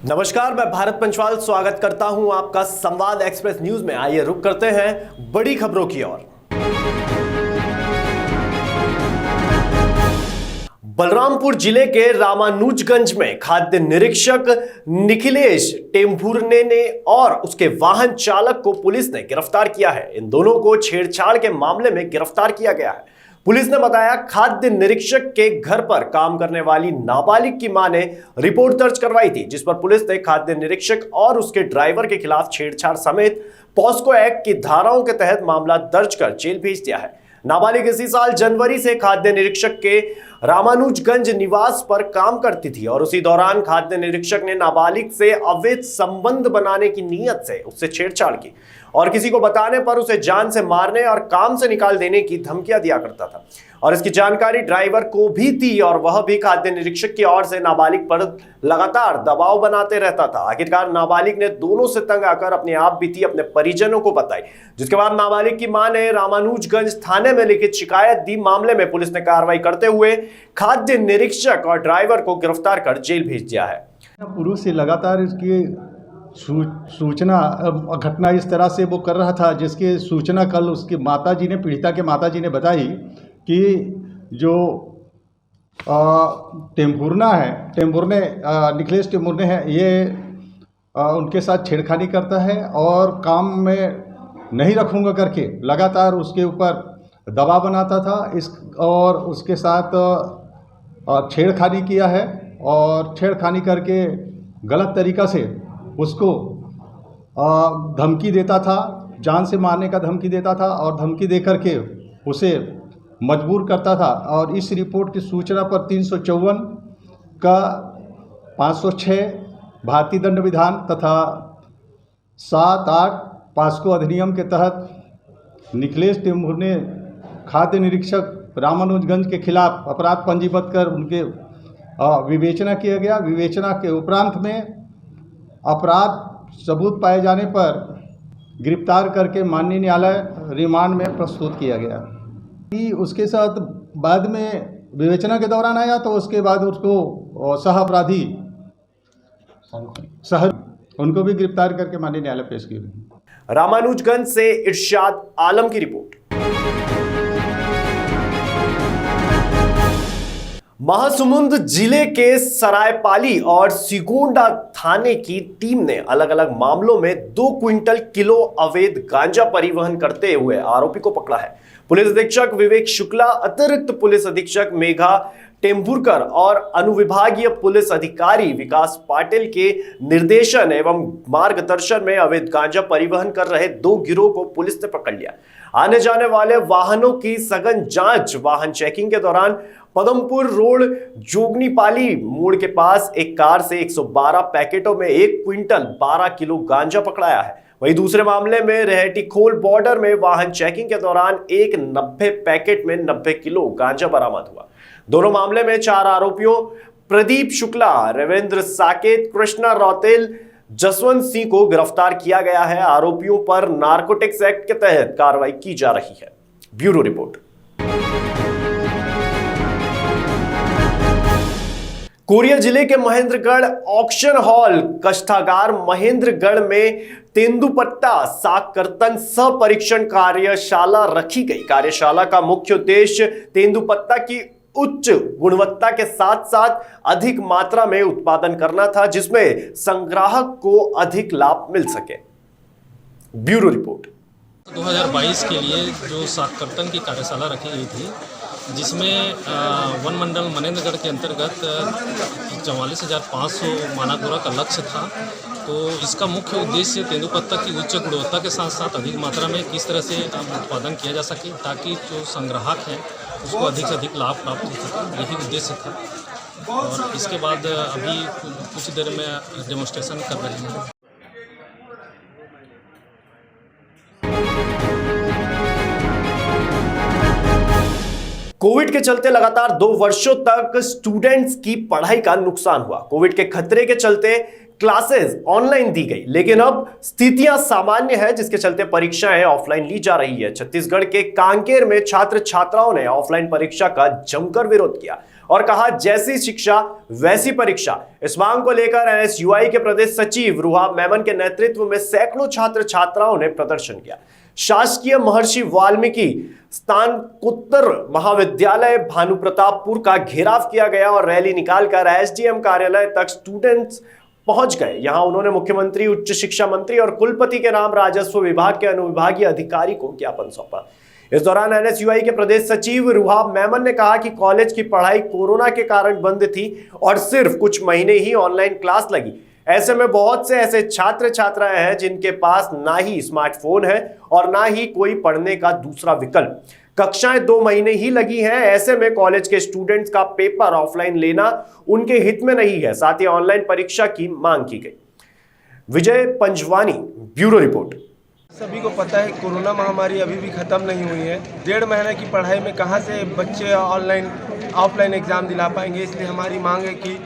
नमस्कार, मैं भारत पंचवाल स्वागत करता हूं आपका संवाद एक्सप्रेस न्यूज में। आइए रुक करते हैं बड़ी खबरों की ओर। बलरामपुर जिले के रामानुजगंज में खाद्य निरीक्षक निखिलेश टेम्भुरने ने और उसके वाहन चालक को पुलिस ने गिरफ्तार किया है। इन दोनों को छेड़छाड़ के मामले में गिरफ्तार किया गया है। पुलिस ने बताया, खाद्य निरीक्षक के घर पर काम करने वाली नाबालिग की मां ने रिपोर्ट दर्ज करवाई थी, जिस पर पुलिस ने खाद्य निरीक्षक और उसके ड्राइवर के खिलाफ छेड़छाड़ समेत पॉस्को एक्ट की धाराओं के तहत मामला दर्ज कर जेल भेज दिया है। नाबालिग इसी साल जनवरी से खाद्य निरीक्षक के रामानुजगंज निवास पर काम करती थी और उसी दौरान खाद्य निरीक्षक ने नाबालिग से अवैध संबंध बनाने की नीयत से उससे छेड़छाड़ की और किसी को बताने पर उसे जान से मारने और काम से निकाल देने की धमकियां दिया करता था और इसकी जानकारी ड्राइवर को भी थी और वह भी खाद्य निरीक्षक की ओर से नाबालिग पर लगातार दबाव बनाते रहता था। आखिरकार नाबालिग ने दोनों से तंग आकर अपने आप बीती अपने परिजनों को बताई, जिसके बाद नाबालिग की मां ने रामानुजगंज थाने में लिखित शिकायत दी। मामले में पुलिस ने कार्रवाई करते हुए खाद्य निरीक्षक और ड्राइवर को गिरफ्तार कर जेल भेज दिया है। पुरुष से लगातार इसकी सूचना घटना इस तरह से वो कर रहा था, जिसकी सूचना कल उसकी माताजी ने, पीड़िता के माताजी ने बताई कि जो निखिलेश टेम्भुरने है, ये उनके साथ छेड़खानी करता है और काम में नहीं रखूँगा करके लगातार उसके ऊपर दबाव बनाता था और उसके साथ छेड़खानी किया है और छेड़खानी करके गलत तरीक़ा से उसको धमकी देता था, जान से मारने का धमकी देता था और धमकी दे करके उसे मजबूर करता था। और इस रिपोर्ट की सूचना पर 354 का 506 भारतीय दंड विधान तथा 7-8 पॉस्को अधिनियम के तहत निखिलेश टेम्भुरने खाद्य निरीक्षक रामानुजगंज के खिलाफ अपराध पंजीबद्ध कर उनके विवेचना किया गया। विवेचना के उपरांत में अपराध सबूत पाए जाने पर गिरफ्तार करके माननीय न्यायालय रिमांड में प्रस्तुत किया गया। कि उसके साथ बाद में विवेचना के दौरान आया तो उसके बाद उसको सह अपराधी उनको भी गिरफ्तार करके माननीय न्यायालय पेश किया। रामानुजगंज से इरशाद आलम की रिपोर्ट। महासमुंद जिले के सरायपाली और सिगोंडा थाने की टीम ने अलग अलग मामलों में 2 क्विंटल किलो अवैध गांजा परिवहन करते हुए आरोपी को पकड़ा है। पुलिस अधीक्षक विवेक शुक्ला, अतिरिक्त पुलिस अधीक्षक मेघा टेम्भुरकर और अनुविभागीय पुलिस अधिकारी विकास पाटिल के निर्देशन एवं मार्गदर्शन में अवैध गांजा परिवहन कर रहे 2 गिरोह को पुलिस ने पकड़ लिया। आने जाने वाले वाहनों की सघन जांच, वाहन चेकिंग के दौरान पदमपुर रोड जोगनीपाली मोड़ के पास एक कार से 112 पैकेटों में 1 क्विंटल 12 किलो गांजा पकड़ाया है। वहीं दूसरे मामले में रेहटी खोल बॉर्डर में वाहन चेकिंग के दौरान एक 90 पैकेट में 90 किलो गांजा बरामद हुआ। दोनों मामले में 4 आरोपियों प्रदीप शुक्ला, रविंद्र साकेत, कृष्णा रौतेल, जसवंत सिंह को गिरफ्तार किया गया है। आरोपियों पर नारकोटिक्स एक्ट के तहत कार्रवाई की जा रही है। Bureau report. कोरिया जिले के महेंद्रगढ़ ऑक्शन हॉल कष्टागार महेंद्रगढ़ में तेंदुपत्ता साकर्तन सह परीक्षण कार्यशाला रखी गई। कार्यशाला का मुख्य उद्देश्य तेंदुपत्ता की उच्च गुणवत्ता के साथ साथ अधिक मात्रा में उत्पादन करना था, जिसमें संग्राहक को अधिक लाभ मिल सके। Bureau report. 2022 के लिए जो साकर्तन की कार्यशाला रखी गई थी, जिसमें वन मंडल मनेंद्रगढ़ के अंतर्गत 44,500 मानक बोरा का लक्ष्य था। तो इसका मुख्य उद्देश्य तेंदुपत्ता की उच्च गुणवत्ता के साथ साथ अधिक मात्रा में किस तरह से उत्पादन किया जा सके ताकि जो संग्राहक हैं उसको अधिक से अधिक लाभ प्राप्त हो सके, यही उद्देश्य था। और इसके बाद अभी कुछ देर में डेमोन्स्ट्रेशन कर रहे हैं। कोविड के चलते लगातार 2 वर्षों तक स्टूडेंट्स की पढ़ाई का नुकसान हुआ। कोविड के खतरे के चलते क्लासेस ऑनलाइन दी गई, लेकिन अब स्थितियां सामान्य है, जिसके चलते परीक्षाएं ऑफलाइन ली जा रही है। छत्तीसगढ़ के कांकेर में छात्र छात्राओं ने ऑफलाइन परीक्षा का जमकर विरोध किया और कहा जैसी शिक्षा वैसी परीक्षा। इस मांग को लेकर एनएसयूआई के प्रदेश सचिव रुहाब मेमन के नेतृत्व में सैकड़ों छात्र छात्राओं ने प्रदर्शन किया। शासकीय महर्षि वाल्मीकि स्नातकोत्तर महाविद्यालय भानुप्रतापपुर का घेराव किया गया और रैली निकालकर एसडीएम कार्यालय तक स्टूडेंट्स पहुंच गए। यहां उन्होंने मुख्यमंत्री, उच्च शिक्षा मंत्री और कुलपति के नाम राजस्व विभाग के अनुविभागीय अधिकारी को ज्ञापन सौंपा। इस दौरान एनएसयूआई के प्रदेश सचिव रुहाब मेमन ने कहा कि कॉलेज की पढ़ाई कोरोना के कारण बंद थी और सिर्फ कुछ महीने ही ऑनलाइन क्लास लगी। ऐसे में बहुत से ऐसे छात्र छात्राएं हैं जिनके पास ना ही स्मार्टफोन है और ना ही कोई पढ़ने का दूसरा विकल्प। कक्षाएं 2 महीने ही लगी हैं। ऐसे में कॉलेज के स्टूडेंट्स का पेपर ऑफलाइन लेना उनके हित में नहीं है। साथ ही ऑनलाइन परीक्षा की मांग की गई। विजय पंजवानी, ब्यूरो रिपोर्ट। सभी को पता है कोरोना महामारी अभी भी ख़त्म नहीं हुई है। 1.5 महीने की पढ़ाई में कहां से बच्चे ऑफलाइन एग्ज़ाम दिला पाएंगे। इसलिए हमारी मांग है कि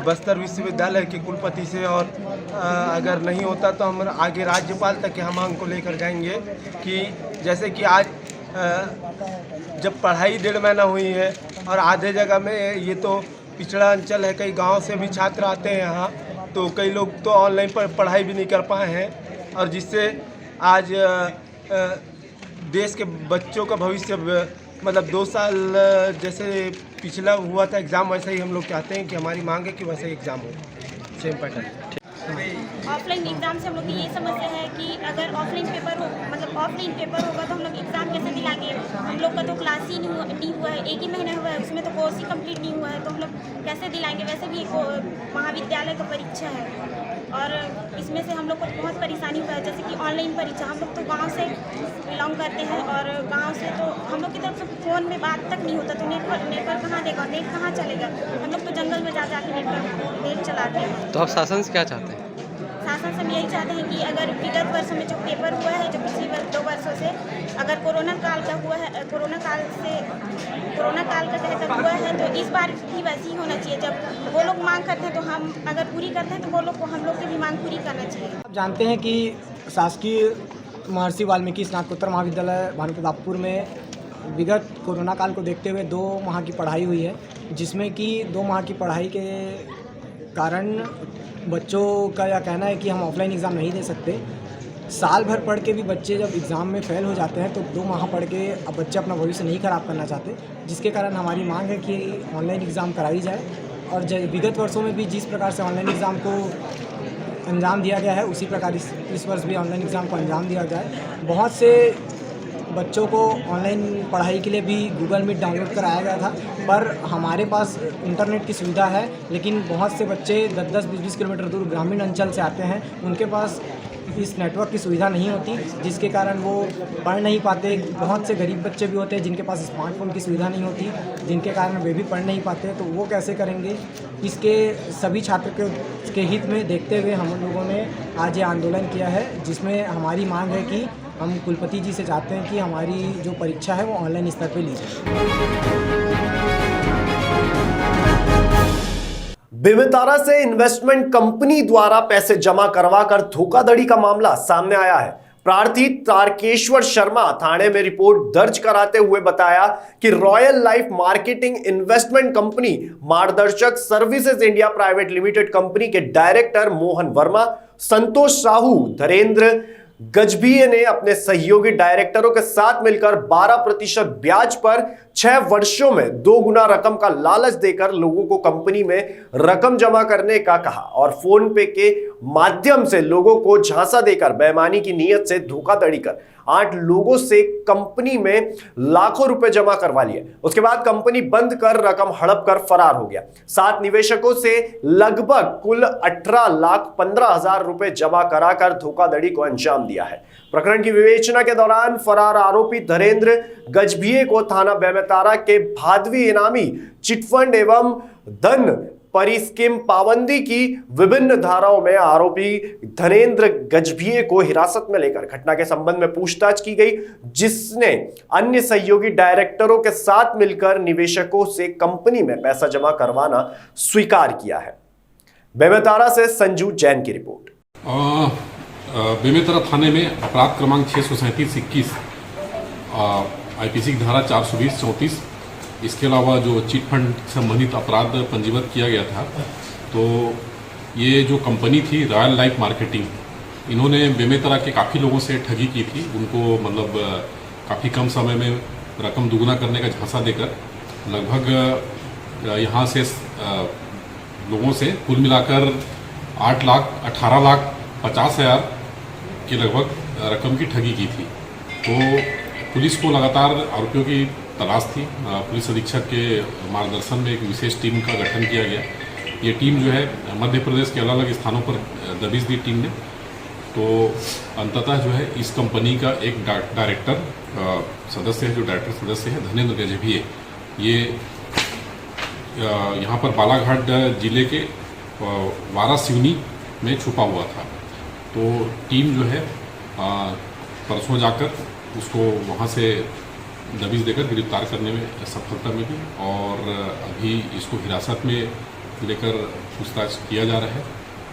बस्तर विश्वविद्यालय के कुलपति से और अगर नहीं होता तो हम आगे राज्यपाल तक यहाँ मांग को लेकर जाएंगे कि जैसे कि आज जब पढ़ाई 1.5 महीना हुई है और आधे जगह में ये तो पिछड़ा अंचल है, कई गांव से भी छात्र आते हैं यहाँ, तो कई लोग तो ऑनलाइन पर पढ़ाई भी नहीं कर पाए हैं और जिससे आज देश के बच्चों का भविष्य मतलब 2 साल जैसे पिछला हुआ था एग्ज़ाम, वैसे ही हम लोग चाहते हैं कि हमारी मांग है कि वैसे ही एग्ज़ाम हो, सेम पैटर्न। ऑफलाइन एग्ज़ाम से हम लोग की ये समस्या है कि अगर ऑफलाइन पेपर होगा तो हम लोग एग्ज़ाम कैसे दिलाएंगे। हम लोग का तो क्लास ही नहीं हुआ है, 1 ही महीना हुआ है, उसमें तो कोर्स ही कंप्लीट नहीं हुआ है, तो हम लोग कैसे दिलाएंगे। वैसे भी महाविद्यालय का परीक्षा है और इसमें से हम लोग को बहुत परेशानी हुआ है। जैसे कि ऑनलाइन परीक्षा, हम लोग तो गांव से बिलोंग करते हैं और गांव से तो हम लोग की तरफ से फ़ोन में बात तक नहीं होता, तो नेटवर्क कहाँ देगा, नेट कहाँ चलेगा। हम लोग तो जंगल में जा के नेट चलाते हैं। तो आप शासन से क्या चाहते हैं? शासन से हम यही चाहते हैं कि अगर विगत वर्षों में जो पेपर हुआ है, जो पिछले 2 वर्षों से अगर कोरोना काल का हुआ है, कोरोना काल का तहत हुआ है, तो इस बार भी वैसे ही होना चाहिए। जब वो लोग मांग करते हैं तो हम अगर पूरी करते हैं तो वो लोग को हम लोग की भी मांग पूरी करना चाहिए। आप जानते हैं कि शासकीय महर्षि वाल्मीकि स्नातकोत्तर महाविद्यालय भानुप्रतापपुर में विगत कोरोना काल को देखते हुए 2 माह की पढ़ाई हुई है, जिसमें कि 2 माह की पढ़ाई के कारण बच्चों का यह कहना है कि हम ऑफलाइन एग्ज़ाम नहीं दे सकते। साल भर पढ़ के भी बच्चे जब एग्ज़ाम में फ़ेल हो जाते हैं तो 2 माह पढ़ के अब बच्चे अपना भविष्य नहीं खराब करना चाहते, जिसके कारण हमारी मांग है कि ऑनलाइन एग्ज़ाम कराई जाए और विगत वर्षों में भी जिस प्रकार से ऑनलाइन एग्ज़ाम को अंजाम दिया गया है उसी प्रकार इस वर्ष भी ऑनलाइन एग्ज़ाम को अंजाम दिया जाए। बहुत से बच्चों को ऑनलाइन पढ़ाई के लिए भी गूगल मीट डाउनलोड कराया गया था, पर हमारे पास इंटरनेट की सुविधा है, लेकिन बहुत से बच्चे 10-10, 20-20 किलोमीटर दूर ग्रामीण अंचल से आते हैं, उनके पास इस नेटवर्क की सुविधा नहीं होती, जिसके कारण वो पढ़ नहीं पाते। बहुत से गरीब बच्चे भी होते हैं जिनके पास स्मार्टफोन की सुविधा नहीं होती, जिनके कारण वे भी पढ़ नहीं पाते, तो वो कैसे करेंगे। इसके सभी छात्र के हित में देखते हुए हम लोगों ने आज ये आंदोलन किया है, जिसमें हमारी मांग है कि हम कुलपति जी से चाहते हैं कि हमारी जो परीक्षा है वो ऑनलाइन स्तर पर ली जाए। बेमेतरा से इन्वेस्टमेंट कंपनी द्वारा पैसे जमा करवाकर धोखाधड़ी का मामला सामने आया है। प्रार्थी तारकेश्वर शर्मा थाने में रिपोर्ट दर्ज कराते हुए बताया कि royal life marketing investment company Margdarshak services India private limited company के डायरेक्टर मोहन वर्मा, संतोष साहू, धीरेन्द्र गजभिये ने अपने सहयोगी डायरेक्टरों के साथ मिलकर 12% ब्याज पर 6 वर्षों में 2 गुना रकम का लालच देकर लोगों को कंपनी में रकम जमा करने का कहा और फोन पे के माध्यम से लोगों को झांसा देकर बेईमानी की नीयत से धोखाधड़ी कर 8 लोगों से कंपनी में लाखों रुपए जमा करवा लिए। उसके बाद कंपनी बंद कर रकम हड़प कर फरार हो गया। 7 निवेशकों से लगभग कुल 18,15,000 रुपए जमा कराकर धोखाधड़ी को अंजाम दिया है। प्रकरण की विवेचना के दौरान फरार आरोपी धीरेन्द्र गजभिये को थाना बेमेतरा के भादवी इनामी चिटफंड एवं धन परिस्कीम पाबंदी की विभिन्न धाराओं में आरोपी धीरेन्द्र गजभिये को हिरासत में लेकर घटना के संबंध में पूछताछ की गई, जिसने अन्य सहयोगी डायरेक्टरों के साथ मिलकर निवेशकों से कंपनी में पैसा जमा करवाना स्वीकार किया है। बेमेतरा से संजू जैन की रिपोर्ट। बेमेतरा थाने में अपराध क्रमांक 637-21 आईपीसी की धारा 420-34 इसके अलावा जो चिट फंड संबंधित अपराध पंजीबद्ध किया गया था, तो ये जो कंपनी थी रॉयल लाइफ मार्केटिंग, इन्होंने बेमेतरा के काफ़ी लोगों से ठगी की थी। उनको मतलब काफ़ी कम समय में रकम दुगना करने का झांसा देकर लगभग यहाँ से लोगों से कुल मिलाकर 8,18,50,000 के लगभग रकम की ठगी की थी। तो पुलिस को लगातार आरोपियों की तलाश थी। पुलिस अधीक्षक के मार्गदर्शन में एक विशेष टीम का गठन किया गया। ये टीम जो है मध्य प्रदेश के अलग अलग स्थानों पर दबिश दी टीम ने। तो अंततः जो है इस कंपनी का एक डायरेक्टर सदस्य है, जो डायरेक्टर सदस्य है धनेंद्र गजभिये, ये यहाँ पर बालाघाट जिले के वारासिवनी में छुपा हुआ था। तो टीम जो है परसों जाकर उसको वहाँ से दबिश देकर गिरफ्तार करने में सफलता मिली और अभी इसको हिरासत में लेकर पूछताछ किया जा रहा है।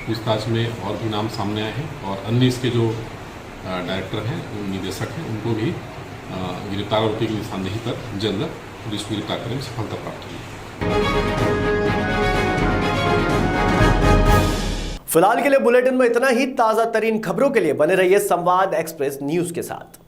पूछताछ में और भी नाम सामने आए हैं और अन्य इसके जो डायरेक्टर हैं, निदेशक हैं, उनको भी गिरफ्तार आरोपी की निशानदेही पर जल्द पुलिस को गिरफ्तार करने में सफलता प्राप्त हुई। फिलहाल के लिए बुलेटिन में इतना ही। ताजा तरीन खबरों के लिए बने रहिए संवाद एक्सप्रेस न्यूज के साथ।